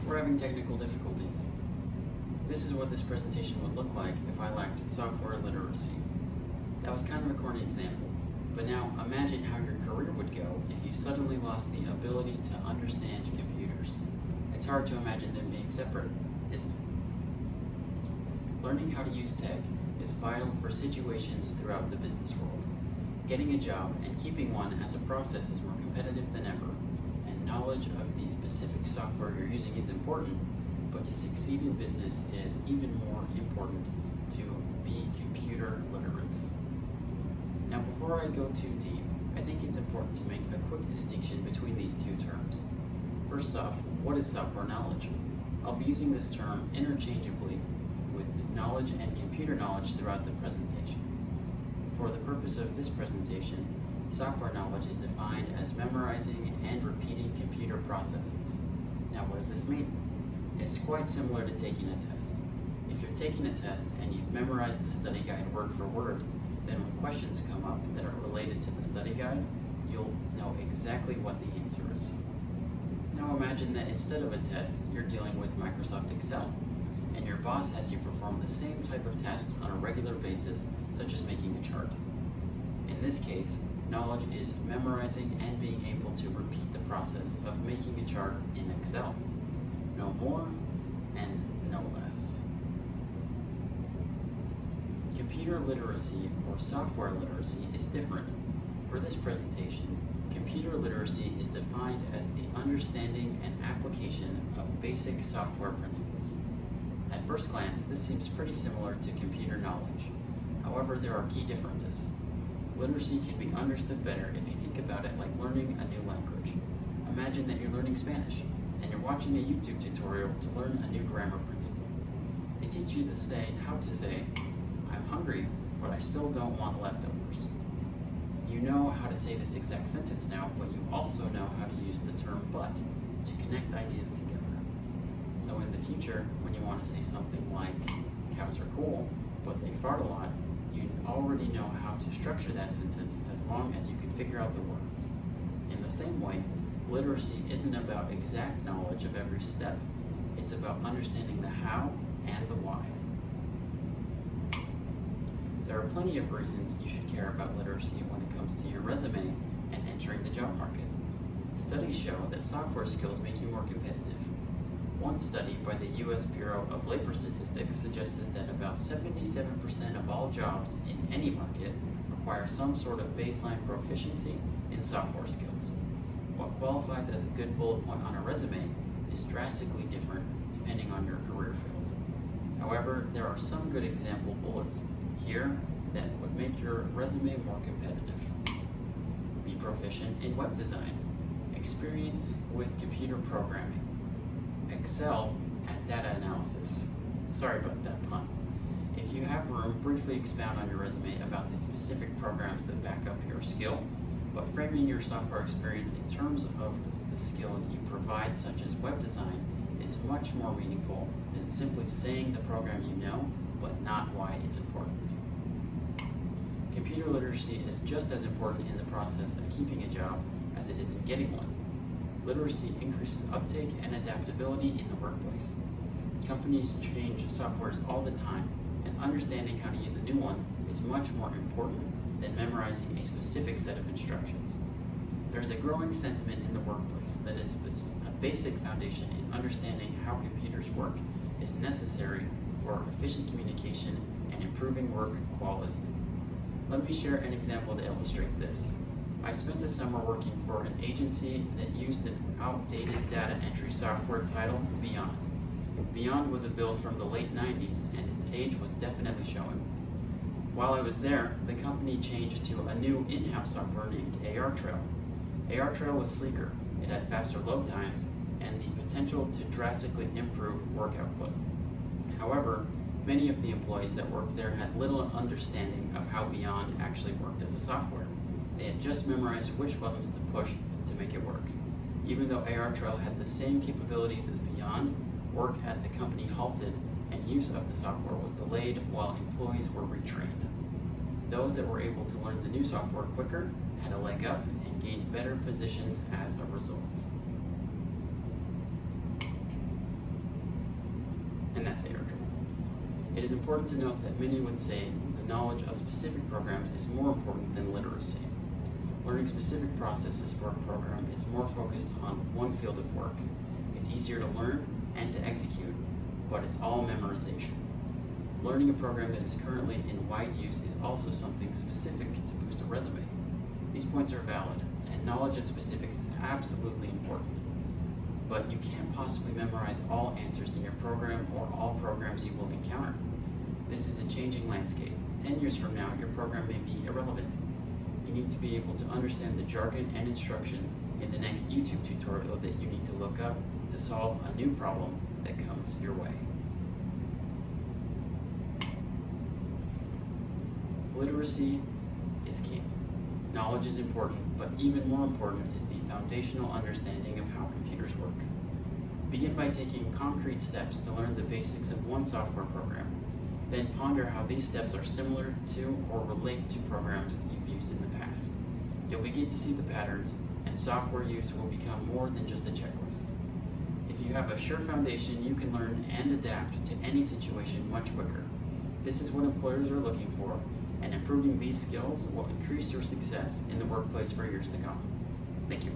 We're having technical difficulties. This is what this presentation would look like if I lacked software literacy. That was kind of a corny example, but now imagine how your career would go if you suddenly lost the ability to understand computers. It's hard to imagine them being separate, isn't it? Learning how to use tech is vital for situations throughout the business world. Getting a job and keeping one as a process is more competitive than ever, and knowledge of the specific software you're using is important, but to succeed in business it is even more important to be computer literate. Now, before I go too deep, I think it's important to make a quick distinction between these two terms. First off, what is software knowledge? I'll be using this term interchangeably with knowledge and computer knowledge throughout the presentation. For the purpose of this presentation, software knowledge is defined as memorizing and repeating computer processes. Now, what does this mean? It's quite similar to taking a test. If you're taking a test and you've memorized the study guide word for word, then when questions come up that are related to the study guide, you'll know exactly what the answer is. Now imagine that instead of a test, you're dealing with Microsoft Excel, and your boss has you perform the same type of tasks on a regular basis, such as making a chart. In this case, knowledge is memorizing and being able to repeat the process of making a chart in Excel. No more and no less. Computer literacy or software literacy is different. For this presentation, computer literacy is defined as the understanding and application of basic software principles. At first glance, this seems pretty similar to computer knowledge. However, there are key differences. Literacy can be understood better if you think about it like learning a new language. Imagine that you're learning Spanish, and you're watching a YouTube tutorial to learn a new grammar principle. They teach you how to say, "I'm hungry, but I still don't want leftovers." You know how to say this exact sentence now, but you also know how to use the term "but" to connect ideas together. So in the future, when you want to say something like, "Cows are cool, but they fart a lot," you already know how to structure that sentence as long as you can figure out the words. In the same way, literacy isn't about exact knowledge of every step. It's about understanding the how and the why. There are plenty of reasons you should care about literacy when it comes to your resume and entering the job market. Studies show that software skills make you more competitive. One study by the U.S. Bureau of Labor Statistics suggested that about 77% of all jobs in any market require some sort of baseline proficiency in software skills. What qualifies as a good bullet point on a resume is drastically different depending on your career field. However, there are some good example bullets here that would make your resume more competitive. Be proficient in web design, experience with computer programming, excel at data analysis. Sorry about that pun. If you have room, briefly expound on your resume about the specific programs that back up your skill, but framing your software experience in terms of the skill that you provide, such as web design, is much more meaningful than simply saying the program you know, but not why it's important. Computer literacy is just as important in the process of keeping a job as it is in getting one. Literacy increases uptake and adaptability in the workplace. Companies change softwares all the time, and understanding how to use a new one is much more important than memorizing a specific set of instructions. There is a growing sentiment in the workplace that a basic foundation in understanding how computers work is necessary for efficient communication and improving work quality. Let me share an example to illustrate this. I spent a summer working for an agency that used an outdated data entry software titled Beyond. Beyond was a build from the late 90s, and its age was definitely showing. While I was there, the company changed to a new in-house software named ARTrail. ARTrail was sleeker, it had faster load times, and the potential to drastically improve work output. However, many of the employees that worked there had little understanding of how Beyond actually worked as a software. They had just memorized which buttons to push to make it work. Even though ARTrail had the same capabilities as Beyond, work at the company halted and use of the software was delayed while employees were retrained. Those that were able to learn the new software quicker had a leg up and gained better positions as a result. and that's airdrop. It is important to note that many would say the knowledge of specific programs is more important than literacy. Learning specific processes for a program is more focused on one field of work. It's easier to learn and to execute, but it's all memorization. Learning a program that is currently in wide use is also something specific to boost a resume. These points are valid, and knowledge of specifics is absolutely important. But you can't possibly memorize all answers in your program or all programs you will encounter. This is a changing landscape. 10 years from now, your program may be irrelevant. You need to be able to understand the jargon and instructions in the next YouTube tutorial that you need to look up to solve a new problem that comes your way. Literacy is key. Knowledge is important, but even more important is the foundational understanding of how computers work. Begin by taking concrete steps to learn the basics of one software program. Then ponder how these steps are similar to or relate to programs you've used in the past. You'll begin to see the patterns, and software use will become more than just a checklist. If you have a sure foundation, you can learn and adapt to any situation much quicker. This is what employers are looking for, and improving these skills will increase your success in the workplace for years to come. Thank you.